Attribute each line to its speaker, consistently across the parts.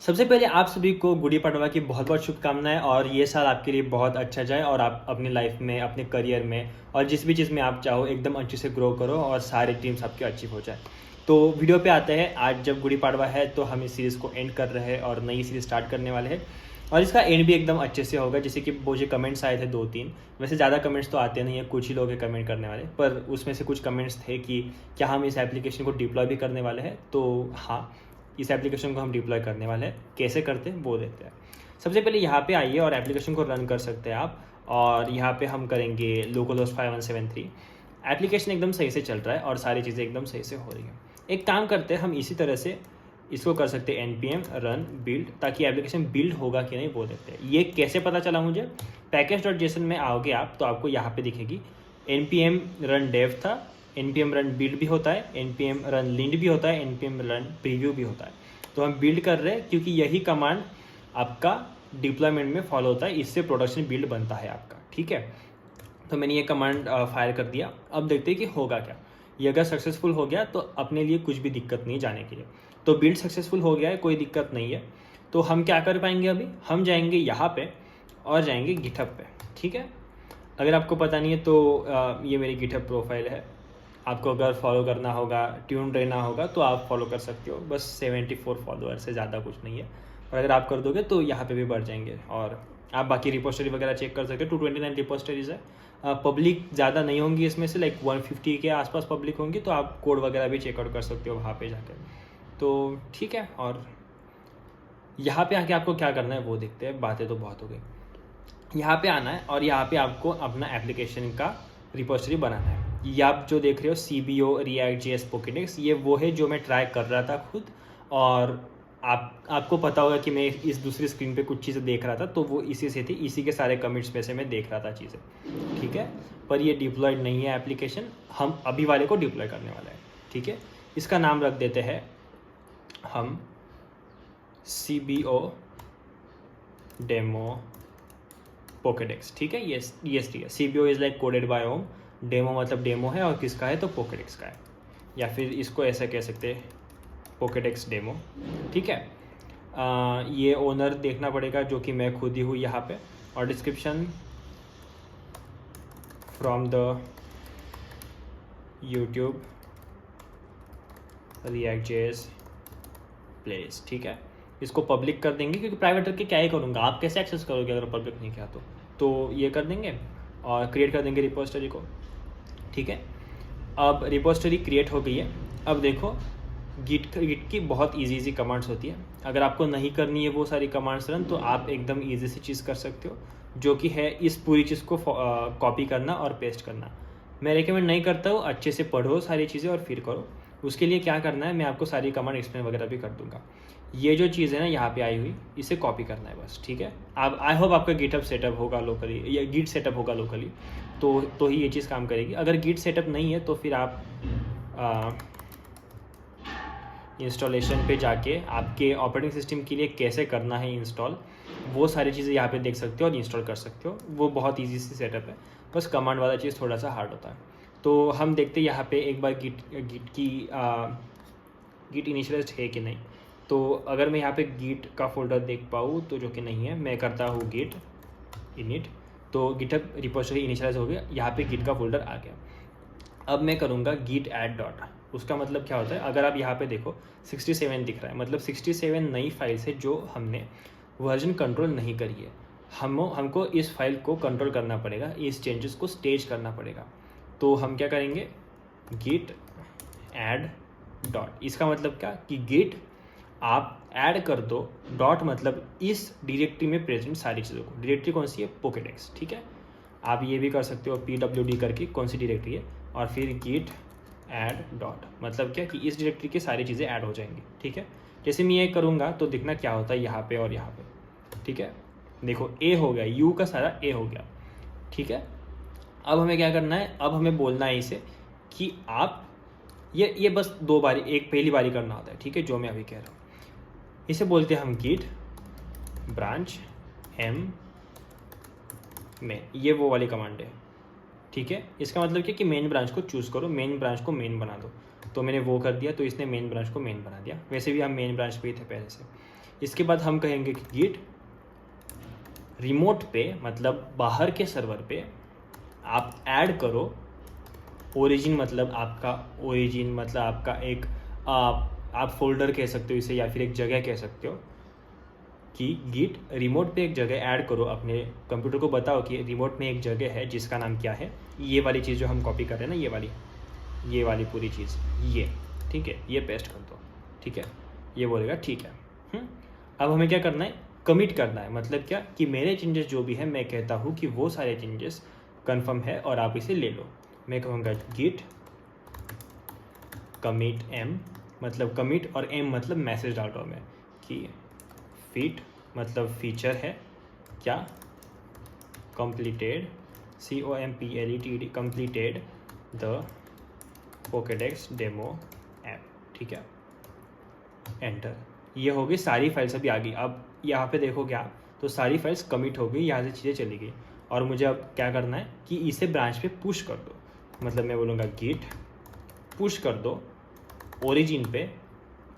Speaker 1: सबसे पहले आप सभी को गुड़ी पड़वा की बहुत बहुत शुभकामनाएं और ये साल आपके लिए बहुत अच्छा जाए और आप अपनी लाइफ में, अपने करियर में और जिस भी चीज़ में आप चाहो एकदम अच्छे से ग्रो करो और सारे ड्रीम्स आपके अचीव हो जाए। तो वीडियो पे आते हैं। आज जब गुड़ी पड़वा है तो हम इस सीरीज़ को एंड कर रहे हैं और नई सीरीज़ स्टार्ट करने वाले हैं और इसका एंड भी एकदम अच्छे से होगा। जैसे कि मुझे कमेंट्स आए थे 2-3, वैसे ज़्यादा कमेंट्स तो आते नहीं है, कुछ ही लोग हैं कमेंट करने वाले, पर उसमें से कुछ कमेंट्स थे कि क्या हम इस एप्लीकेशन को डिप्लॉय भी करने वाले हैं। तो हाँ, इस एप्लीकेशन को हम डिप्लॉय करने वाले हैं। कैसे करते हैं वो देखते हैं। सबसे पहले यहाँ पे आइए और एप्लीकेशन को रन कर सकते हैं आप। और यहाँ पे हम करेंगे लोकलहोस्ट 5173। एप्लीकेशन एकदम सही से चल रहा है और सारी चीज़ें एकदम सही से हो रही है। एक काम करते हैं, हम इसी तरह से इसको कर सकते हैं npm run build, ताकि एप्लीकेशन बिल्ड होगा कि नहीं वो देखते हैं। ये कैसे पता चला मुझे, package.json में आओगे आप तो आपको यहाँ पे दिखेगी npm run dev था, npm run build भी होता है, npm run lint भी होता है, npm run preview भी होता है। तो हम बिल्ड कर रहे हैं क्योंकि यही कमांड आपका डिप्लॉयमेंट में फॉलो होता है, इससे प्रोडक्शन बिल्ड बनता है आपका। ठीक है, तो मैंने ये कमांड फायर कर दिया। अब देखते हैं कि होगा क्या। ये अगर सक्सेसफुल हो गया तो अपने लिए कुछ भी दिक्कत नहीं जाने के लिए। तो बिल्ड सक्सेसफुल हो गया है, कोई दिक्कत नहीं है। तो हम क्या कर पाएंगे, अभी हम जाएंगे यहाँ पे और जाएंगे गिटहब पे। ठीक है, अगर आपको पता नहीं है तो ये मेरी गिटहब प्रोफाइल है। आपको अगर फॉलो करना होगा, ट्यून रहना होगा तो आप फॉलो कर सकते हो। बस 74 फॉलोअर से ज़्यादा कुछ नहीं है, और अगर आप कर दोगे तो यहाँ पे भी बढ़ जाएंगे। और आप बाकी रिपोस्टरी वगैरह चेक कर सकते हो। 229 रिपोस्टरीज है। पब्लिक ज़्यादा नहीं होंगी इसमें से, लाइक 150 के आसपास पब्लिक होंगी, तो आप कोड वगैरह भी चेकआउट कर सकते हो वहाँ पे जाकर। तो ठीक है, और यहाँ पे आके आपको क्या करना है वो देखते हैं। बातें तो बहुत हो गई। यहाँ पे आना है और यहाँ पे आपको अपना एप्लीकेशन का रिपोजिटरी बनाना है। ये आप जो देख रहे हो CBO React.js Pokédex, ये वो है जो मैं ट्राई कर रहा था खुद। और आपको पता होगा कि मैं इस दूसरी स्क्रीन पे कुछ चीज़ें देख रहा था, तो वो इसी से थी, इसी के सारे कमिट्स में से मैं देख रहा था चीज़ें। ठीक है, पर ये डिप्लॉयड नहीं है एप्लीकेशन, हम अभी वाले को डिप्लॉय करने वाला है। ठीक है, इसका नाम रख देते हैं हम CBO डेमो पोकेडेक्स। ठीक है, ये ठीक है। CBO is like coded by Om, demo मतलब डेमो है और किसका है तो पोकेडेक्स का है, या फिर इसको ऐसा कह सकते हैं पोकेडेक्स डेमो। ठीक है, ये ओनर देखना पड़ेगा जो कि मैं खुद ही हूँ यहाँ पे। और description from the YouTube React.js playlist. ठीक है, इसको पब्लिक कर देंगे क्योंकि प्राइवेट करके क्या ही करूँगा, आप कैसे एक्सेस करोगे अगर पब्लिक नहीं किया तो ये कर देंगे और क्रिएट कर देंगे रिपोजिटरी को। ठीक है, अब रिपोजिटरी क्रिएट हो गई है। अब देखो, गिट की बहुत इजी कमांड्स होती है। अगर आपको नहीं करनी है वो सारी कमांड्स रन, तो आप एकदम ईजी सी चीज़ कर सकते हो, जो कि है इस पूरी चीज़ को कॉपी करना और पेस्ट करना। मैं रिकमेंड नहीं करता हूँ, अच्छे से पढ़ो सारी चीज़ें और फिर करो। उसके लिए क्या करना है मैं आपको सारी कमांड एक्सप्लेन वगैरह भी कर दूंगा। ये जो चीज़ है ना यहाँ पे आई हुई, इसे कॉपी करना है बस। ठीक है, आप आई होप आपका गिटहब सेटअप होगा लोकली, या गिट सेटअप होगा लोकली, तो ही ये चीज़ काम करेगी। अगर गिट सेटअप नहीं है तो फिर आप इंस्टॉलेशन पे जाके आपके ऑपरेटिंग सिस्टम के लिए कैसे करना है इंस्टॉल, वो सारी चीज़ें यहाँ पे देख सकते हो और इंस्टॉल कर सकते हो। वो बहुत ईजी सी सेटअप है, बस कमांड वाला चीज़ थोड़ा सा हार्ड होता है। तो हम देखते हैं यहाँ पे एक बार गिट इनिशियलाइज्ड है कि नहीं। तो अगर मैं यहाँ पे गिट का फोल्डर देख पाऊँ, तो जो कि नहीं है, मैं करता हूँ गिट इनिट, तो गिटहब रिपोजिटरी इनिशियलाइज हो गया, यहाँ पे गिट का फोल्डर आ गया। अब मैं करूँगा git add डॉट। उसका मतलब क्या होता है, अगर आप यहाँ पे देखो 67 दिख रहा है, मतलब 67 नई फाइल्स है जो हमने वर्जन कंट्रोल नहीं करी है। हमको इस फाइल को कंट्रोल करना पड़ेगा, इस चेंजेस को स्टेज करना पड़ेगा। तो हम क्या करेंगे, git add डॉट। इसका मतलब क्या कि गिट आप ऐड कर दो, डॉट मतलब इस डायरेक्टरी में प्रेजेंट सारी चीज़ों को। डायरेक्टरी कौन सी है, पोकेडेक्स। ठीक है, आप ये भी कर सकते हो PWD करके कौन सी डायरेक्टरी है, और फिर गिट ऐड डॉट मतलब क्या कि इस डायरेक्टरी की सारी चीज़ें ऐड हो जाएंगी। ठीक है, जैसे मैं ये करूँगा तो दिखना क्या होता है यहाँ पे और यहाँ पे। ठीक है, देखो A हो गया, U का सारा A हो गया। ठीक है, अब हमें क्या करना है, अब हमें बोलना है इसे कि आप ये बस 2 बारी, एक पहली बारी करना होता है। ठीक है, जो मैं अभी कह रहा हूँ, इसे बोलते हैं हम गिट ब्रांच m में, ये वो वाली कमांड है। ठीक है, इसका मतलब क्या कि मेन ब्रांच को चूज़ करो, मेन ब्रांच को मेन बना दो। तो मैंने वो कर दिया, तो इसने मेन ब्रांच को मेन बना दिया। वैसे भी हम मेन ब्रांच पे ही थे पहले से। इसके बाद हम कहेंगे कि गिट रिमोट पे, मतलब बाहर के सर्वर पे आप ऐड करो ओरिजिन, मतलब आपका एक आप फोल्डर कह सकते हो इसे, या फिर एक जगह कह सकते हो कि गिट रिमोट पे एक जगह ऐड करो। अपने कंप्यूटर को बताओ कि रिमोट में एक जगह है जिसका नाम क्या है, ये वाली चीज़ जो हम कॉपी कर रहे हैं ना, ये वाली पूरी चीज़, ये ठीक है, ये पेस्ट कर दो। ठीक है, ये बोलेगा ठीक है। अब हमें क्या करना है, कमिट करना है। मतलब क्या कि मेरे चेंजेस जो भी है, मैं कहता हूँ कि वो सारे चेंजेस कंफर्म है और आप इसे ले लो। मैं कहूँगा गिट कमिट m, मतलब कमिट और m मतलब मैसेज डाल रहा हूँ मैं कि फिट मतलब फीचर है क्या, completed COMPLETED completed the Pokédex demo app. ठीक है, एंटर। ये हो गई सारी फाइल्स अभी आ गई। अब यहाँ पे देखोगे आप तो सारी फाइल्स कमिट हो गई, यहाँ से चीज़ें चली गई। और मुझे अब क्या करना है कि इसे ब्रांच पे पुश कर दो। मतलब मैं बोलूँगा गिट पुश कर दो ओरिजिन पे,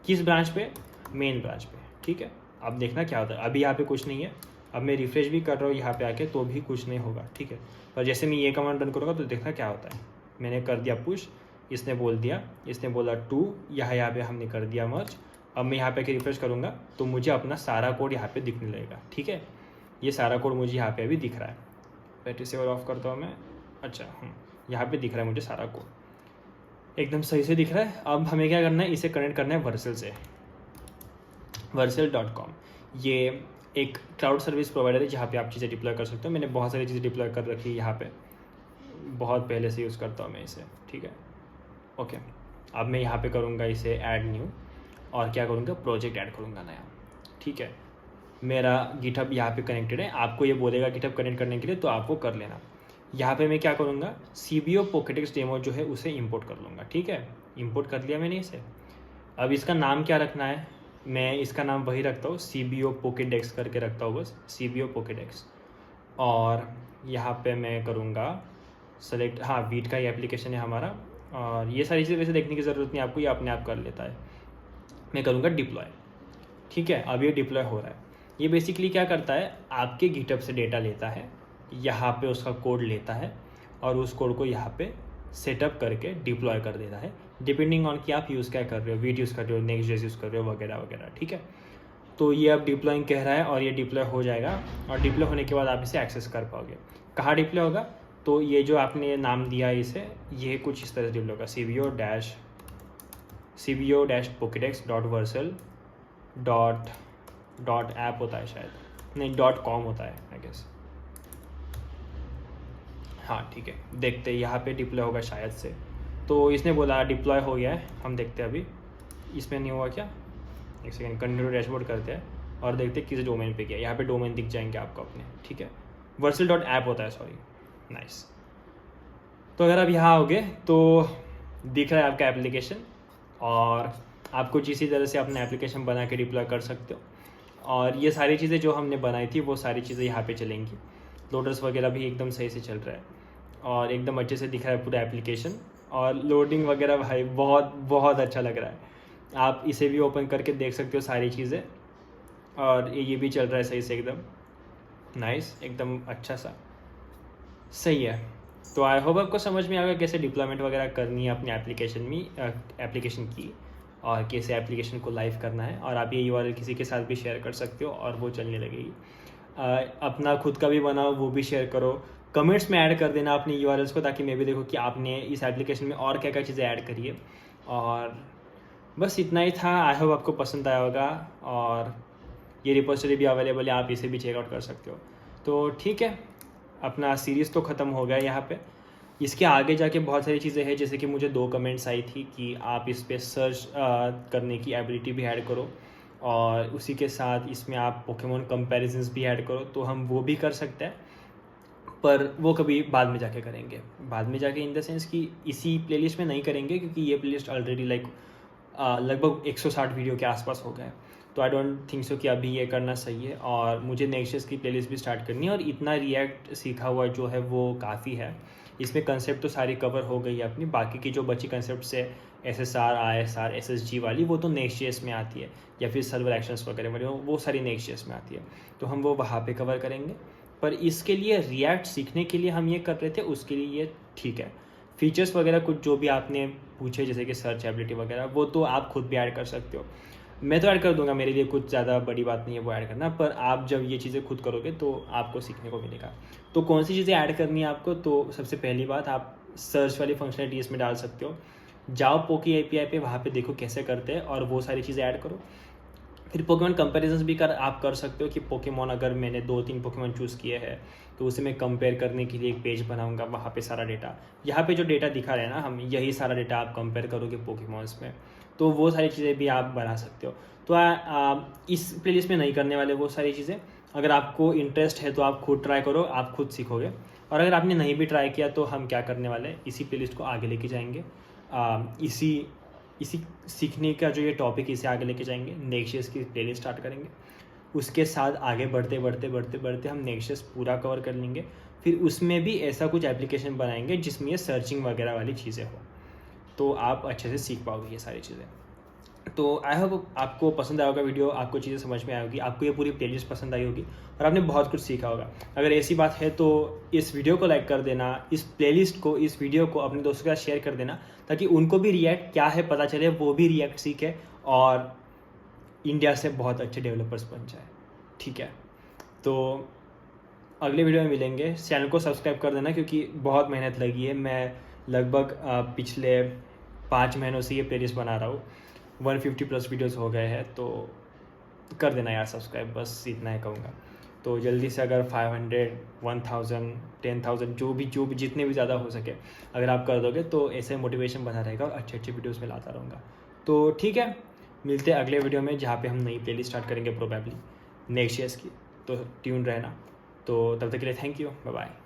Speaker 1: किस ब्रांच पे, मेन ब्रांच पे। ठीक है, अब देखना क्या होता है। अभी यहाँ पे कुछ नहीं है, अब मैं रिफ्रेश भी कर रहा हूँ यहाँ पे आके तो भी कुछ नहीं होगा। ठीक है, पर जैसे मैं ये कमांड रन करूँगा तो देखना क्या होता है। मैंने कर दिया पुश, इसने बोला टू, यहाँ पे हमने कर दिया मर्ज। अब मैं यहाँ पे आके रिफ्रेश करूँगा तो मुझे अपना सारा कोड यहाँ पे दिखने लगेगा। ठीक है, ये सारा कोड मुझे यहाँ पे अभी दिख रहा है। बैटरी सेवर ऑफ करता हूँ मैं। अच्छा, यहाँ पे दिख रहा है मुझे सारा कोड एकदम सही से दिख रहा है। अब हमें क्या करना है, इसे कनेक्ट करना है वर्सल से, vercel.com। ये एक क्लाउड सर्विस प्रोवाइडर है जहाँ पे आप चीज़ें डिप्लॉय कर सकते हो। मैंने बहुत सारी चीज़ें डिप्लॉय कर रखी है यहाँ पे, बहुत पहले से यूज़ करता हूँ मैं इसे। ठीक है, ओके। अब मैं यहाँ पे करूँगा इसे ऐड न्यू, और क्या करूँगा, प्रोजेक्ट ऐड करूँगा नया। ठीक है, मेरा गिटहब यहाँ पे कनेक्टेड है। आपको ये बोलेगा गिटहब कनेक्ट करने के लिए, तो आपको कर लेना। यहाँ पे मैं क्या करूँगा, CBO Pokédex डेमो जो है उसे इंपोर्ट कर लूँगा। ठीक है, इंपोर्ट कर लिया मैंने इसे। अब इसका नाम क्या रखना है, मैं इसका नाम वही रखता हूँ, CBO Pokédex करके रखता हूँ बस, CBO Pokédex। और यहाँ पे मैं करूँगा सेलेक्ट, हाँ वीट का ये एप्लीकेशन है हमारा। और ये सारी चीज़ें वैसे देखने की ज़रूरत नहीं आपको, ये अपने आप कर लेता है। मैं करूँगा डिप्लॉय। ठीक है, अब ये डिप्लॉय हो रहा है। ये बेसिकली क्या करता है, आपके गिटहब से डेटा लेता है, यहाँ पे उसका कोड लेता है और उस कोड को यहाँ पे सेटअप करके डिप्लॉय कर देता है, डिपेंडिंग ऑन कि आप यूज़ क्या कर रहे हो, वीट यूज़ कर रहे हो, नेक्स्ट.js यूज़ कर रहे हो, वगैरह वगैरह। ठीक है, तो ये अब डिप्लॉइंग कह रहा है और ये डिप्लॉय हो जाएगा। और डिप्लॉय होने के बाद आप इसे एक्सेस कर पाओगे। कहाँ डिप्लॉय होगा, तो ये जो आपने नाम दिया है इसे, ये कुछ इस तरह से डिप्लॉय होगा, cbo-pokédex.vercel.app होता है शायद, नहीं .com होता है आई गेस। हाँ ठीक है, देखते हैं यहाँ पे डिप्लॉय होगा शायद से। तो इसने बोला डिप्लॉय हो गया है, हम देखते हैं अभी इसमें नहीं हुआ क्या। एक सेकेंड, कंटिन्यू डैशबोर्ड करते हैं और देखते हैं किस डोमेन पे गया। यहाँ पे डोमेन दिख जाएंगे आपको अपने। ठीक है, vercel.app होता है, सॉरी, नाइस। तो अगर आप यहाँ आओगे तो दिख रहा है आपका एप्लीकेशन, और आप कुछ इसी तरह से अपना एप्लीकेशन बना के डिप्लॉय कर सकते हो। और ये सारी चीज़ें जो हमने बनाई थी वो सारी चीज़ें यहाँ पे चलेंगी। लोडर्स वगैरह भी एकदम सही से चल रहा है और एकदम अच्छे से दिख रहा है पूरा एप्लीकेशन। और लोडिंग वगैरह भाई बहुत बहुत अच्छा लग रहा है। आप इसे भी ओपन करके देख सकते हो सारी चीज़ें, और ये भी चल रहा है सही से, एकदम नाइस, एकदम अच्छा सा, सही है। तो आई होप आपको समझ में आएगा कैसे डिप्लॉयमेंट वगैरह करनी है अपने एप्लीकेशन की, और कैसे एप्लीकेशन को लाइव करना है। और आप ये URL किसी के साथ भी शेयर कर सकते हो और वो चलने लगेगी। अपना खुद का भी बनाओ, वो भी शेयर करो, कमेंट्स में ऐड कर देना अपनी URLs को, ताकि मैं भी देखूँ कि आपने इस एप्लीकेशन में और क्या क्या चीज़ें ऐड करी है। और बस इतना ही था। आई होप आपको पसंद आया होगा, और ये रिपोजिटरी भी अवेलेबल है, आप इसे भी चेकआउट कर सकते हो। तो ठीक है, अपना सीरीज़ तो ख़त्म हो गया यहाँ पे। इसके आगे जाके बहुत सारी चीज़ें हैं, जैसे कि मुझे 2 कमेंट्स आई थी कि आप इस पर सर्च करने की एबिलिटी भी ऐड करो, और उसी के साथ इसमें आप पोकेमोन कंपैरिजन्स भी ऐड करो। तो हम वो भी कर सकते हैं, पर वो कभी बाद में जाके करेंगे। बाद में जाके इन द सेंस कि इसी प्लेलिस्ट में नहीं करेंगे, क्योंकि ये प्लेलिस्ट ऑलरेडी लगभग 160 वीडियो के आसपास हो गए। तो आई डोंट थिंक सो कि अभी ये करना सही है। और मुझे नेक्स्ट की प्लेलिस्ट भी स्टार्ट करनी है, और इतना रिएक्ट सीखा हुआ जो है वो काफ़ी है। इसमें कंसेप्ट तो सारी कवर हो गई है अपनी, बाकी की जो बची कंसेप्ट है SSR, ISR, SSG वाली, वो तो Next.js में आती है, या फिर सर्वर एक्शंस वगैरह वाली वो सारी Next.js में आती है, तो हम वो वहाँ पे कवर करेंगे। पर इसके लिए रिएक्ट सीखने के लिए हम ये कर रहे थे, उसके लिए ये ठीक है। फीचर्स वगैरह कुछ जो भी आपने पूछे जैसे कि सर्च एबिलिटी वगैरह, वो तो आप खुद भी ऐड कर सकते हो, मैं तो ऐड कर दूंगा, मेरे लिए कुछ ज़्यादा बड़ी बात नहीं है वो ऐड करना, पर आप जब ये चीज़ें खुद करोगे तो आपको सीखने को मिलेगा। तो कौन सी चीज़ें ऐड करनी है आपको, तो सबसे पहली बात, आप सर्च वाली फंक्शनलिटी इसमें डाल सकते हो, जाओ पोकी API पे, वहाँ पे देखो कैसे करते हैं और वो सारी चीज़ें ऐड करो। फिर पोकेमॉन कंपेरिजन भी आप कर सकते हो कि पोकेमॉन अगर मैंने 2-3 पोकेमॉन चूज़ किए हैं तो उसे मैं कंपेयर करने के लिए एक पेज बनाऊंगा, वहाँ पे सारा डेटा, यहाँ पे जो डेटा दिखा रहे हैं ना हम, यही सारा डेटा आप कंपेयर करोगे पोकेमॉन्स में, तो वो सारी चीज़ें भी आप बना सकते हो। तो इस प्लेलिस्ट में नहीं करने वाले वो सारी चीज़ें, अगर आपको इंटरेस्ट है तो आप खुद ट्राई करो, आप खुद सीखोगे। और अगर आपने नहीं भी ट्राई किया तो हम क्या करने वाले हैं, इसी प्लेलिस्ट को आगे लेके जाएंगे, इसी सीखने का जो ये टॉपिक, इसे आगे लेके जाएंगे, Next.js की प्लेलिस्ट स्टार्ट करेंगे, उसके साथ आगे बढ़ते बढ़ते बढ़ते बढ़ते हम Next.js पूरा कवर कर लेंगे। फिर उसमें भी ऐसा कुछ एप्लीकेशन बनाएंगे जिसमें ये सर्चिंग वगैरह वाली चीज़ें हो, तो आप अच्छे से सीख पाओगे ये सारी चीज़ें। तो आई होप आपको पसंद आया होगा वीडियो, आपको चीज़ें समझ में आई होगी, आपको ये पूरी प्लेलिस्ट पसंद आई होगी और आपने बहुत कुछ सीखा होगा। अगर ऐसी बात है तो इस वीडियो को लाइक कर देना, इस प्लेलिस्ट को, इस वीडियो को अपने दोस्तों के साथ शेयर कर देना, ताकि उनको भी रिएक्ट क्या है पता चले, वो भी रिएक्ट सीखे और इंडिया से बहुत अच्छे डेवलपर्स बन जाए। ठीक है, तो अगले वीडियो में मिलेंगे। चैनल को सब्सक्राइब कर देना क्योंकि बहुत मेहनत लगी है, मैं लगभग पिछले 5 महीनों से ये प्लेलिस्ट बना रहा हूँ, 150 प्लस वीडियोस हो गए हैं, तो कर देना यार सब्सक्राइब, बस इतना ही कहूँगा। तो जल्दी से अगर 500, 1000, 10,000 जो भी जितने भी ज़्यादा हो सके अगर आप कर दोगे तो ऐसे मोटिवेशन बना रहेगा और अच्छे अच्छे वीडियोस में लाता रहूँगा। तो ठीक है, मिलते हैं अगले वीडियो में जहाँ पे हम नई प्लेलिस्ट स्टार्ट करेंगे प्रोबेबली Next.js की, तो ट्यून रहना। तो तब तक के लिए थैंक यू, बाय बाय।